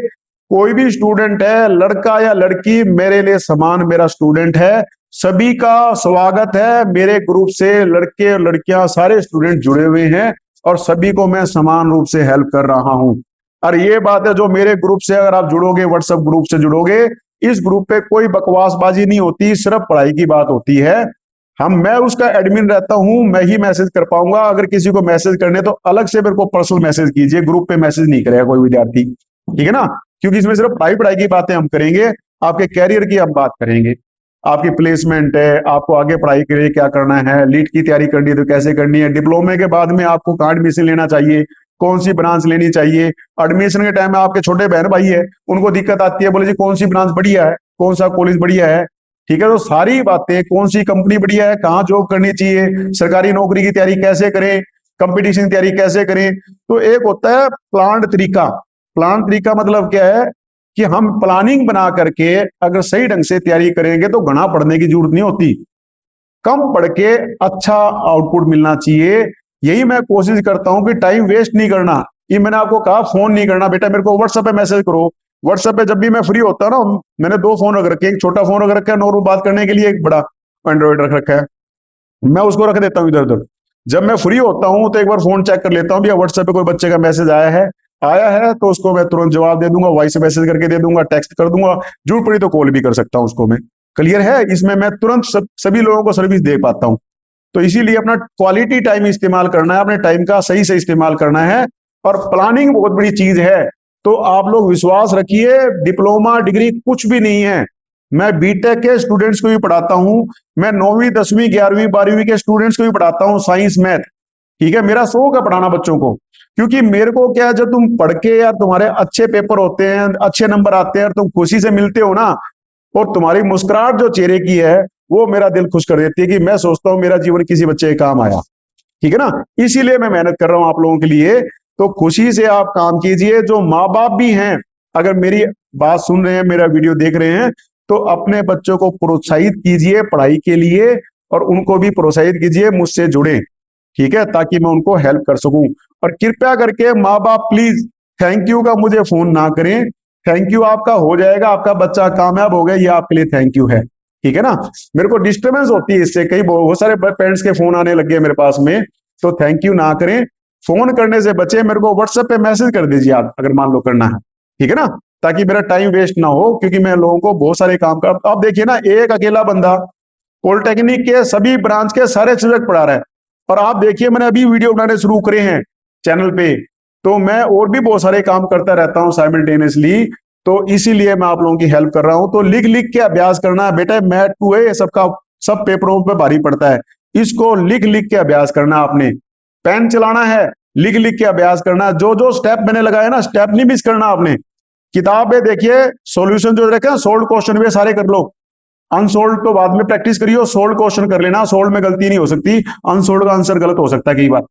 Speaker 1: कोई भी स्टूडेंट है, लड़का या लड़की, मेरे लिए समान मेरा स्टूडेंट है। सभी का स्वागत है मेरे ग्रुप से, लड़के और लड़कियां सारे स्टूडेंट जुड़े हुए हैं, और सभी को मैं समान रूप से हेल्प कर रहा हूं। और ये बात है, जो मेरे ग्रुप से अगर आप जुड़ोगे, व्हाट्सएप ग्रुप से जुड़ोगे, इस ग्रुप पे कोई बकवासबाजी नहीं होती, सिर्फ पढ़ाई की बात होती है। मैं उसका एडमिन रहता हूं, मैं ही मैसेज कर पाऊंगा। अगर किसी को मैसेज करने तो अलग से मेरे को पर्सनल मैसेज कीजिए, ग्रुप पे मैसेज नहीं करेगा कोई विद्यार्थी। ठीक है ना, क्योंकि इसमें सिर्फ पढ़ाई पढ़ाई की बातें हम करेंगे, आपके कैरियर की हम बात करेंगे। आपकी प्लेसमेंट है, आपको आगे पढ़ाई के लिए क्या करना है, लीट की तैयारी करनी है तो कैसे करनी है, डिप्लोमे के बाद में आपको कहाँ एडमिशन लेना चाहिए, कौन सी ब्रांच लेनी चाहिए। एडमिशन के टाइम में आपके छोटे बहन भाई है, उनको दिक्कत आती है, बोले जी कौन सी ब्रांच बढ़िया है, कौन सा कॉलेज बढ़िया है। ठीक है, तो सारी बातें, कौन सी कंपनी बढ़िया है, कहाँ जॉब करनी चाहिए, सरकारी नौकरी की तैयारी कैसे करें, कंपटीशन की तैयारी कैसे करें। तो एक होता है प्लान तरीका। प्लान तरीका मतलब क्या है कि हम प्लानिंग बना करके अगर सही ढंग से तैयारी करेंगे तो घना पढ़ने की जरूरत नहीं होती, कम पढ़ के अच्छा आउटपुट मिलना चाहिए। यही मैं कोशिश करता हूं कि टाइम वेस्ट नहीं करना। ये मैंने आपको कहा फोन नहीं करना, बेटा मेरे को व्हाट्सएप पे मैसेज करो। व्हाट्सएप पे जब भी मैं फ्री होता हूं ना, मैंने दो फोन रख रखे, एक छोटा फोन रख रखा है नॉर्मल बात करने के लिए, एक बड़ा एंड्रॉइड रख रखा है, मैं उसको रख देता हूँ इधर उधर। जब मैं फ्री होता हूँ तो एक बार फोन चेक कर लेता हूँ भैया व्हाट्सएप पे कोई बच्चे का मैसेज आया है तो उसको मैं तुरंत जवाब दे दूंगा, वॉइस मैसेज करके दे दूंगा, टेक्स्ट कर दूंगा, जरूरत पड़ी तो कॉल भी कर सकता हूँ उसको मैं। क्लियर है, इसमें मैं तुरंत सभी लोगों को सर्विस दे पाता हूँ। तो इसीलिए अपना क्वालिटी टाइम इस्तेमाल करना है, अपने टाइम का सही से इस्तेमाल करना है, और प्लानिंग बहुत बड़ी चीज है। तो आप लोग विश्वास रखिए, डिप्लोमा डिग्री कुछ भी नहीं है। मैं बीटेक के स्टूडेंट्स को भी पढ़ाता हूं, मैं 9वीं 10वीं 11वीं 12वीं के स्टूडेंट्स को भी पढ़ाता हूं, साइंस मैथ। ठीक है, मेरा शौक है पढ़ाना बच्चों को, क्योंकि मेरे को क्या है, जब तुम पढ़ के यार तुम्हारे अच्छे पेपर होते हैं, अच्छे नंबर आते हैं और तुम खुशी से मिलते हो ना, और तुम्हारी मुस्कुराहट जो चेहरे की है, वो मेरा दिल खुश कर देती है कि मैं सोचता हूं मेरा जीवन किसी बच्चे के काम आया। ठीक है ना, इसीलिए मैं मेहनत कर रहा हूं आप लोगों के लिए। तो खुशी से आप काम कीजिए। जो माँ बाप भी हैं, अगर मेरी बात सुन रहे हैं, मेरा वीडियो देख रहे हैं, तो अपने बच्चों को प्रोत्साहित कीजिए पढ़ाई के लिए, और उनको भी प्रोत्साहित कीजिए मुझसे जुड़े। ठीक है, ताकि मैं उनको हेल्प कर सकूं। और कृपया करके माँ बाप प्लीज थैंक यू का मुझे फोन ना करें। थैंक यू आपका हो जाएगा, आपका बच्चा कामयाब हो गया, ये आपके लिए थैंक यू है, ठीक है ना। मेरे को डिस्टर्बेंस होती है इससे, कई बहुत सारे पेरेंट्स के फोन आने लगे मेरे पास में, तो थैंक यू ना करें। फोन करने से बचे, मेरे को व्हाट्सएप पे मैसेज कर दीजिए आप, अगर मान लो करना है, ठीक है ना, ताकि मेरा टाइम वेस्ट ना हो, क्योंकि मैं लोगों को बहुत सारे काम कर, अब देखिए ना, एक अकेला बंदा पॉलिटेक्निक के सभी ब्रांच के सारे सब्जेक्ट पढ़ा रहा है। और आप देखिए, मैंने अभी वीडियो बनाने शुरू करे हैं चैनल पे, तो मैं और भी बहुत सारे काम करता रहता हूं साइमल्टेनियसली, तो इसीलिए मैं आप लोगों की हेल्प कर रहा हूं। तो लिख लिख के अभ्यास करना है बेटा, मैथ 2 है, ये सबका सब पेपरों पे भारी पड़ता है, इसको लिख लिख के अभ्यास करना। आपने पेन चलाना है, लिख लिख के अभ्यास करना, जो जो स्टेप मैंने लगाया ना, स्टेप नहीं मिस करना आपने। किताब में देखिए सॉल्यूशन जो रखे, सोल्व क्वेश्चन भी सारे कर लो, अनसोल्ड तो बाद में प्रैक्टिस करियो, सोल्ड क्वेश्चन कर लेना, सोल्ड में गलती नहीं हो सकती, अनसोल्ड का आंसर गलत हो सकता है कई बार,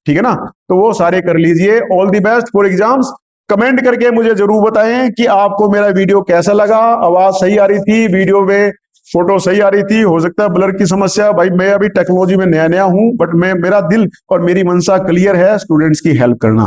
Speaker 1: ठीक है ना। तो वो सारे कर लीजिए। All the best for exams. Comment करके मुझे जरूर बताएं कि आपको मेरा वीडियो कैसा लगा, आवाज सही आ रही थी, वीडियो में फोटो सही आ रही थी, हो सकता है ब्लर की समस्या, भाई मैं अभी टेक्नोलॉजी में नया नया हूं, बट मैं, मेरा दिल और मेरी मनसा क्लियर है स्टूडेंट्स की हेल्प करना,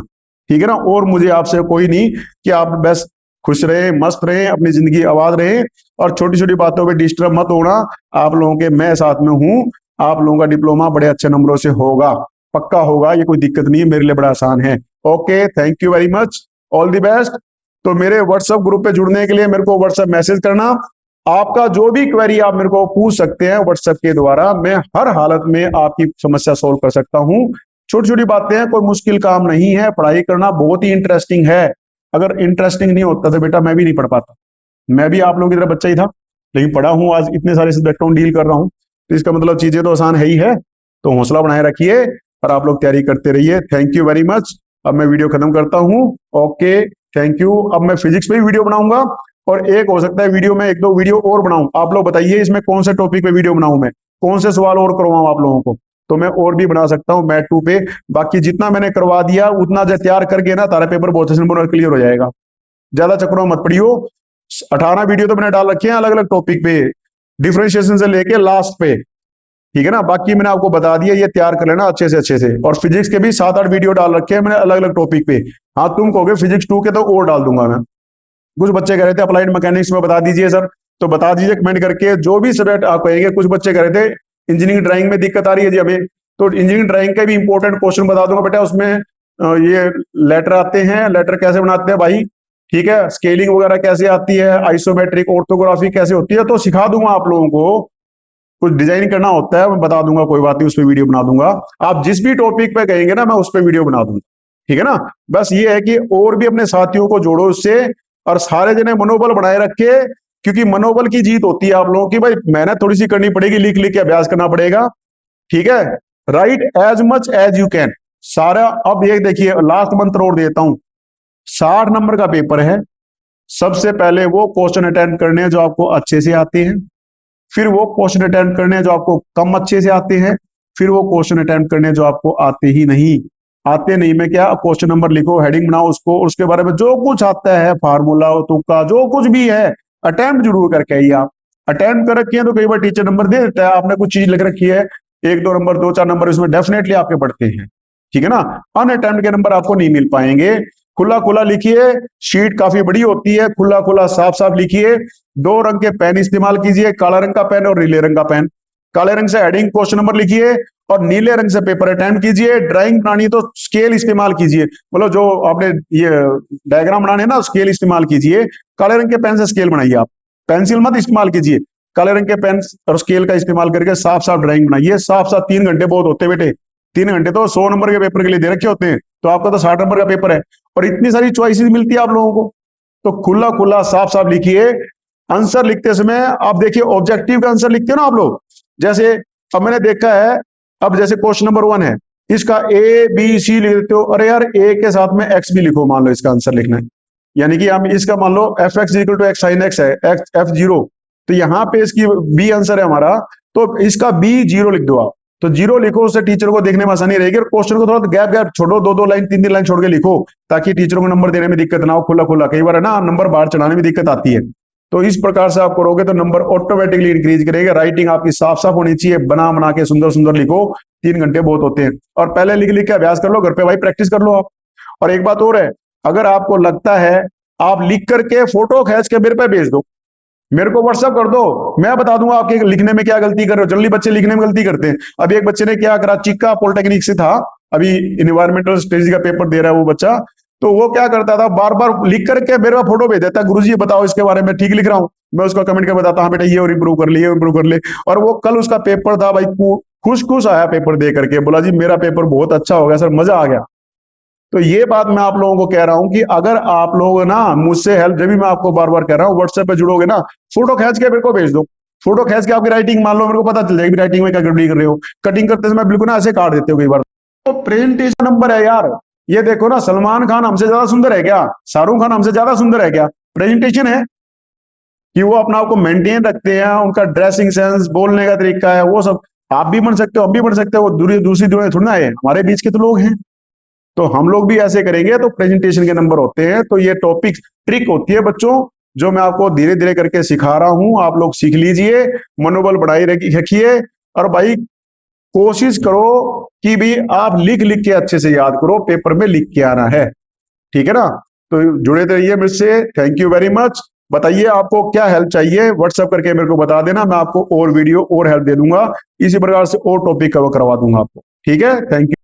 Speaker 1: ठीक है ना। और मुझे आपसे कोई नहीं कि आप बस खुश रहे, मस्त रहे, अपनी जिंदगी आबाद रहे, और छोटी छोटी बातों पे डिस्टर्ब मत होना। आप लोगों के मैं साथ में हूं, आप लोगों का डिप्लोमा बड़े अच्छे नंबरों से होगा, पक्का होगा, ये कोई दिक्कत नहीं है, मेरे लिए बड़ा आसान है। Okay, thank you very much, all the best. तो मेरे व्हाट्सएप ग्रुप पे जुड़ने के लिए मेरे को व्हाट्सएप मैसेज करना, आपका जो भी क्वेरी आप मेरे को पूछ सकते हैं व्हाट्सएप के द्वारा, मैं हर हालत में आपकी समस्या सोल्व कर सकता हूं। छोटी छोटी बातें हैं, कोई मुश्किल काम नहीं है, पढ़ाई करना बहुत ही इंटरेस्टिंग है। अगर इंटरेस्टिंग नहीं होता तो बेटा मैं भी नहीं पढ़ पाता, मैं भी आप लोगों की तरह बच्चा ही था, लेकिन पढ़ा हूं, आज इतने सारे सब्जेक्टों डील कर रहा हूं, तो इसका मतलब चीजें तो आसान है ही है। तो हौसला बनाए रखिए और आप लोग तैयारी करते रहिए। Thank you very much. अब मैं वीडियो खत्म करता हूं। Okay, thank you. अब मैं फिजिक्स पे भी वीडियो बनाऊंगा, और एक हो सकता है वीडियो में एक दो वीडियो और बनाऊं। आप लोग बताइए इसमें कौन से टॉपिक पे वीडियो बनाऊं, मैं कौन से सवाल और करवाऊं आप लोगों को, तो मैं और भी बना सकता हूँ मैथ 2 पे। बाकी जितना मैंने करवा दिया उतना जो तैयार करके ना, तारा पेपर बहुत अच्छे नंबर क्लियर हो जाएगा। ज्यादा चक्रों में मत पड़ियो। 18 वीडियो तो मैंने डाल रखे हैं अलग अलग टॉपिक पे, डिफरेंशिएशन से लेके लास्ट पे, ठीक है ना। बाकी मैंने आपको बता दिया, ये तैयार कर लेना अच्छे से अच्छे से। और फिजिक्स के भी 7-8 वीडियो डाल रखे हैं मैंने अलग अलग टॉपिक पे। हाँ, तुम कहोगे फिजिक्स 2 के तो और डाल दूंगा मैं। कुछ बच्चे कह रहे थे अप्लाइड मैकेनिक्स में बता दीजिए सर, तो बता दीजिए कमेंट करके, जो भी सब्जेक्ट आप कहेंगे। कुछ बच्चे कह रहे थे इंजीनियरिंग ड्राइंग में दिक्कत आ रही है जी हमें, तो इंजीनियरिंग ड्राइंग का भी इंपॉर्टेंट क्वेश्चन बता दूंगा बेटा। उसमें ये लेटर आते हैं, लेटर कैसे बनाते हैं भाई, ठीक है, स्केलिंग वगैरह कैसे आती है, आइसोमेट्रिक ऑर्थोग्राफी कैसे होती है, तो सिखा दूंगा आप लोगों को। कुछ डिजाइन करना होता है मैं बता दूंगा, कोई बात नहीं, उस पर वीडियो बना दूंगा। आप जिस भी टॉपिक पे कहेंगे ना, मैं उस पर वीडियो बना दूंगा, ठीक है ना। बस ये है कि और भी अपने साथियों को जोड़ो उससे, और सारे जने मनोबल बनाए रखे, क्योंकि मनोबल की जीत होती है आप लोगों की। भाई मेहनत थोड़ी सी करनी पड़ेगी, लिख लिख के अभ्यास करना पड़ेगा, ठीक है। Right as much as you can, सारा। अब ये देखिए लास्ट मंत्र और देता हूं, 60 नंबर का पेपर है। सबसे पहले वो क्वेश्चन अटेम्प्ट करने हैं जो आपको अच्छे से आते हैं, फिर वो क्वेश्चन अटेम्प्ट करने हैं जो आपको कम अच्छे से आते हैं, फिर वो क्वेश्चन अटेम्प्ट करने हैं जो आपको आते ही नहीं। आते नहीं में क्या, क्वेश्चन नंबर लिखो, हेडिंग बनाओ उसको, और उसके बारे में जो कुछ आता है, फार्मूला तुक्का जो कुछ भी है, अटेम्प्ट जरूर करके आइए। आप अटेम्प्ट कर रखी है तो कई बार टीचर नंबर दे देता है, आपने कुछ चीज लिख रखी है, 1-2 नंबर 2-4 नंबर इसमें डेफिनेटली आपके बढ़ते हैं, ठीक है ना। अनअटेम्प्ट के नंबर आपको नहीं मिल पाएंगे। खुला खुला लिखिए, शीट काफी बड़ी होती है, खुला खुला साफ साफ लिखिए। 2 रंग के पेन इस्तेमाल कीजिए, काला रंग का पेन और नीले रंग का पेन। काले रंग से हेडिंग क्वेश्चन नंबर लिखिए, और नीले रंग से पेपर अटेम्प्ट कीजिए। ड्राइंग बनानी है तो स्केल इस्तेमाल कीजिए, मतलब जो आपने ये डायग्राम बनाने ना, स्केल इस्तेमाल कीजिए। काले रंग के पेन से स्केल बनाइए, आप पेंसिल मत इस्तेमाल कीजिए। काले रंग के पेन और स्केल का इस्तेमाल करके साफ साफ ड्राइंग बनाइए, साफ साफ। 3 घंटे बहुत होते हैं बेटे, 3 घंटे तो 100 नंबर के पेपर के लिए दे रखे होते हैं, तो आपका तो 60 नंबर का पेपर है, और इतनी सारी चॉइसेस मिलती है आप लोगों को। तो खुला खुला साफ साफ लिखिए। आंसर लिखते समय आप देखिए, ऑब्जेक्टिव का आंसर लिखते हो ना आप लोग, जैसे अब मैंने देखा है, अब जैसे क्वेश्चन नंबर 1 है, इसका ABC लिख देते हो, अरे यार ए के साथ में एक्स भी लिखो, मान लो इसका आंसर लिखना है, यानी कि हम इसका मान लो f(x) = x sin x है, x f0, तो यहाँ पे इसकी बी आंसर है हमारा, तो इसका B0 लिख दो आप। तो 0 लिखो, उससे टीचर को देखने में आसानी रहेगी, और क्वेश्चन को थोड़ा गैप गैप छोड़ो, 2-2 लाइन 3-3 लाइन छोड़ के लिखो, ताकि टीचरों को नंबर देने में दिक्कत ना हो। खुला खुला कई बार है ना, नंबर बाहर चढ़ाने में दिक्कत आती है, तो इस प्रकार से आप करोगे तो नंबर ऑटोमेटिकली इंक्रीज करेगा। राइटिंग आपकी साफ साफ होनी चाहिए, बना बना के सुंदर सुंदर लिखो। 3 घंटे बहुत होते हैं, और पहले लिख लिख के अभ्यास कर लो घर पे भाई, प्रैक्टिस कर लो आप। और एक बात और है, अगर आपको लगता है, आप लिख करके फोटो खींच के मेरे पे भेज दो, मेरे को व्हाट्सअप कर दो, मैं बता दूंगा आपके लिखने में क्या गलती कर रहे हो। जनरली बच्चे लिखने में गलती करते हैं। अभी एक बच्चे ने क्या करा, चिक्का पॉलिटेक्निक से था, अभी इन्वायरमेंटल स्टडीज का पेपर दे रहा है वो बच्चा, तो वो क्या करता था, बार बार लिख करके मेरे पास फोटो भेज देता, गुरुजी बताओ इसके बारे में, ठीक लिख रहा हूँ। मैं उसको कमेंट कर बताता, हाँ बेटा ये और इंप्रूव कर ले, ये इंप्रूव कर ले। और वो कल उसका पेपर था भाई, खुश खुश आया पेपर दे करके, बोला जी मेरा पेपर बहुत अच्छा हो गया सर, मजा आ गया। तो ये बात मैं आप लोगों को कह रहा हूं कि अगर आप लोग ना मुझसे हेल्प, जब भी मैं आपको बार बार कह रहा हूं, व्हाट्सएप पे जुड़ोगे ना, फोटो खींच के मेरे को भेज दो। फोटो खींच के आपकी राइटिंग मान लो, मेरे को पता चल जाएगी राइटिंग में क्या गड़बड़ी कर रहे हो। कटिंग करते समय बिल्कुल ना ऐसे काट देते हो कई बार। तो प्रेजेंटेशन नंबर है यार। ये देखो ना, सलमान खान हमसे ज्यादा सुंदर है क्या? शाहरुख खान हमसे ज्यादा सुंदर है क्या? प्रेजेंटेशन है कि वो अपना आपको मेंटेन रखते हैं, उनका ड्रेसिंग सेंस, बोलने का तरीका है, वो सब। आप भी बन सकते हो, हम भी बन सकते हो, वो दूसरी दुनिया थोड़ी ना है, हमारे बीच के तो लोग हैं। तो हम लोग भी ऐसे करेंगे तो प्रेजेंटेशन के नंबर होते हैं। तो ये टॉपिक ट्रिक होती है बच्चों, जो मैं आपको धीरे धीरे करके सिखा रहा हूं, आप लोग सीख लीजिए, मनोबल बढ़ाई रखिए। और भाई कोशिश करो कि भी आप लिख लिख के अच्छे से याद करो, पेपर में लिख के आना है, ठीक है ना? तो जुड़े रहिए मुझसे, थैंक यू वेरी मच। बताइए आपको क्या हेल्प चाहिए, व्हाट्सएप करके मेरे को बता देना, मैं आपको और वीडियो और हेल्प दे दूंगा, इसी प्रकार से और टॉपिक कवर करवा दूंगा आपको, ठीक है? Thank you.